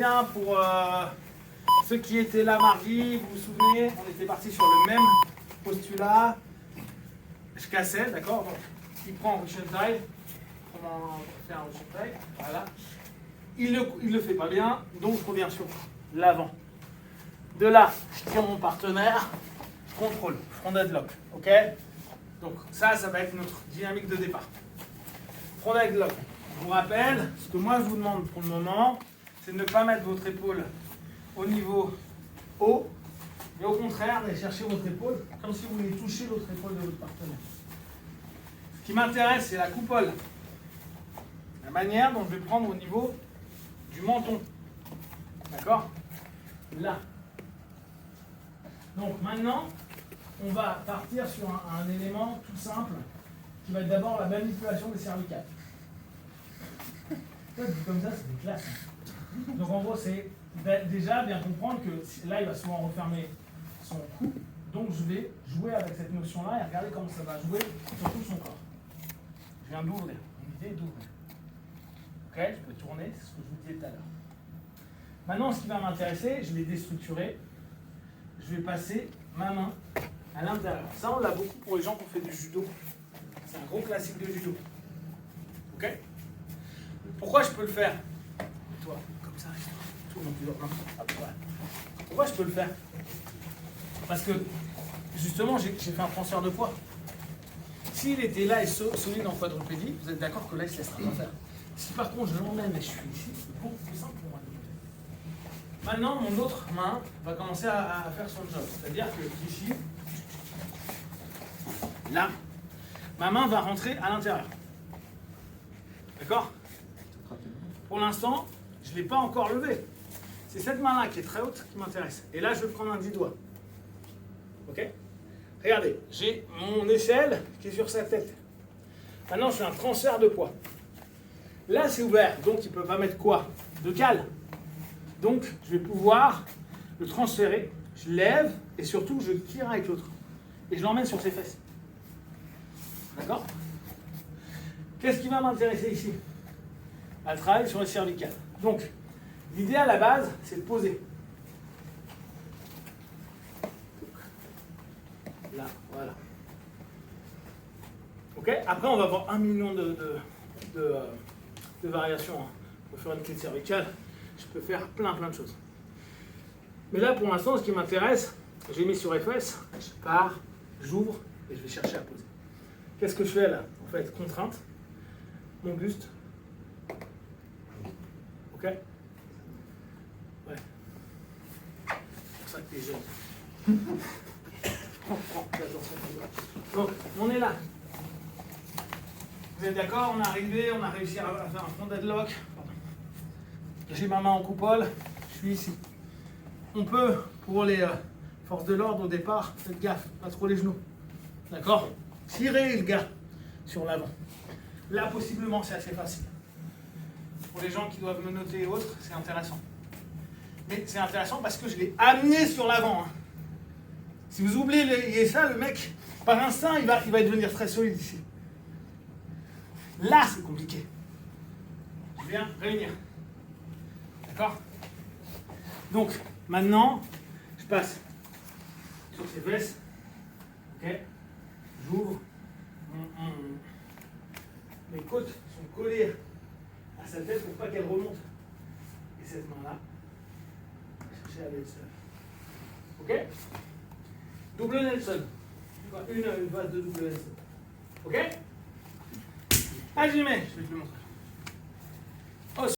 Bien pour ceux qui étaient là mardi, vous vous souvenez, on était parti sur le même postulat. Je cassais, d'accord? Donc, il prend Rüschenthal. Comment faire un Rüschenthal? Voilà. Il le fait pas bien, donc je reviens sur l'avant. De là, je tire mon partenaire, je contrôle, front deadlock, ok? Donc ça va être notre dynamique de départ. Front deadlock. Je vous rappelle, ce que moi je vous demande pour le moment, c'est de ne pas mettre votre épaule au niveau haut, mais au contraire d'aller chercher votre épaule comme si vous vouliez toucher l'autre épaule de votre partenaire. Ce qui m'intéresse, c'est la coupole. La manière dont je vais prendre au niveau du menton. D'accord? Là. Donc maintenant, on va partir sur un élément tout simple qui va être d'abord la manipulation des cervicales. Ça, dit comme ça, c'est des classes. Donc en gros, c'est déjà bien comprendre que là, il va souvent refermer son cou. Donc je vais jouer avec cette notion-là et regarder comment ça va jouer sur tout son corps. Je viens d'ouvrir. L'idée est d'ouvrir. Ok, je peux tourner, c'est ce que je vous disais tout à l'heure. Maintenant, ce qui va m'intéresser, je vais déstructurer. Je vais passer ma main à l'intérieur. Ça, on l'a beaucoup pour les gens qui ont fait du judo. C'est un gros classique de judo. Ok? Pourquoi je peux le faire? Toi, comme ça, tout le monde Pourquoi je peux le faire? Parce que, justement, j'ai fait un transfert de poids. S'il était là et solide en quadrupédie, vous êtes d'accord que là, il ne se laissera pas faire. Si par contre, je l'emmène et je suis ici, c'est beaucoup plus simple pour moi. Maintenant, mon autre main va commencer à faire son job. C'est-à-dire que ici, là, ma main va rentrer à l'intérieur. D'accord? Pour l'instant, je ne l'ai pas encore levé. C'est cette main-là qui est très haute qui m'intéresse. Et là, je vais prendre un 10 doigts. Ok? Regardez, j'ai mon échelle qui est sur sa tête. Maintenant, je fais un transfert de poids. Là, c'est ouvert, donc il ne peut pas mettre quoi? De cale. Donc, je vais pouvoir le transférer. Je lève et surtout, je tire avec l'autre. Et je l'emmène sur ses fesses. D'accord? Qu'est-ce qui va m'intéresser ici? À travailler sur les cervicales. Donc, l'idée à la base, c'est de poser. Là, voilà. Ok? Après, on va avoir 1 million de variations. Pour faire une clé cervicale, je peux faire plein de choses. Mais là, pour l'instant, ce qui m'intéresse, j'ai mis sur FS, je pars, j'ouvre et je vais chercher à poser. Qu'est-ce que je fais là? En fait, contrainte, mon buste. Ok? Ouais. C'est pour ça que t'es jeune. Donc, on est là. Vous êtes d'accord? On est arrivé, on a réussi à faire un front deadlock. J'ai ma main en coupole, je suis ici. On peut, pour les forces de l'ordre au départ, faites gaffe, pas trop les genoux. D'accord? Tirez le gars sur l'avant. Là, possiblement, c'est assez facile. Pour les gens qui doivent me noter et autres, c'est intéressant. Mais c'est intéressant parce que je l'ai amené sur l'avant. Hein. Si vous oubliez ça, le mec, par instinct, il va devenir très solide ici. Là, c'est compliqué. Je viens réunir. D'accord? Donc, maintenant, je passe sur ses fesses. Ok? J'ouvre. Mes côtes sont collées à sa tête pour pas qu'elle remonte. Et cette main-là, chercher à Nelson. Ok? Double Nelson. Une base de double Nelson. Ok? Ah, j'y mets. Je vais te le montrer.